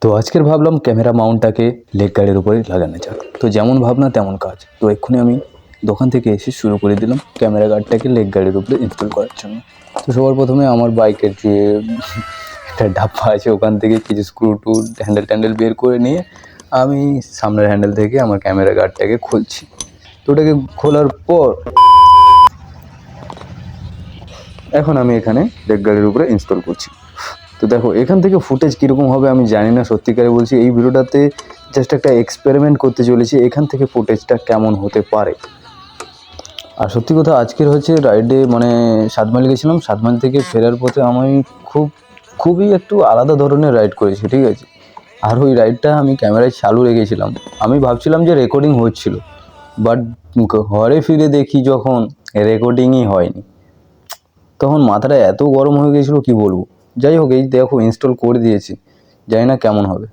তো আজকের ভাবলাম ক্যামেরা মাউন্টটাকে লেগ গার্ডের উপরে লাগানো যাক। তো যেমন ভাবনা তেমন কাজ। তো এক্ষুনি আমি দোকান থেকে এসে শুরু করে দিলাম ক্যামেরা গার্ডটাকে লেগ গার্ডের উপরে ইনস্টল করার জন্য। তো সবার প্রথমে আমার বাইকের যে একটা ডাব্বা আছে ওখান থেকে কিছু স্ক্রু টু হ্যান্ডেল বের করে নিয়ে আমি সামনের হ্যান্ডেল থেকে আমার ক্যামেরা গার্ডটাকে খুলছি। তো ওটাকে খোলার পর এখন আমি এখানে লেগ গার্ডের উপরে ইনস্টল করছি। তো দেখো এখান থেকে ফুটেজ কীরকম হবে আমি জানি না, সত্যিকারে বলছি এই ভিডিওটাতে জাস্ট একটা এক্সপেরিমেন্ট করতে চলেছি এখান থেকে ফুটেজটা কেমন হতে পারে। আর সত্যি কথা আজকের হচ্ছে রাইডে মানে 7 মাইল গেছিলাম, 7 মাইল থেকে ফেরার পথে আমি খুবই একটু আলাদা ধরনের রাইড করেছি, ঠিক আছে। আর ওই রাইডটা আমি ক্যামেরায় চালু রেখেছিলাম, আমি ভাবছিলাম যে রেকর্ডিং হচ্ছিল, বাট ঘরে ফিরে দেখি যখন রেকর্ডিংই হয়নি, তখন মাথাটা এত গরম হয়ে গেছিলো কি বলবো। যাই হোক, এই দেখো ইনস্টল করে দিয়েছি, জানি না কেমন হবে।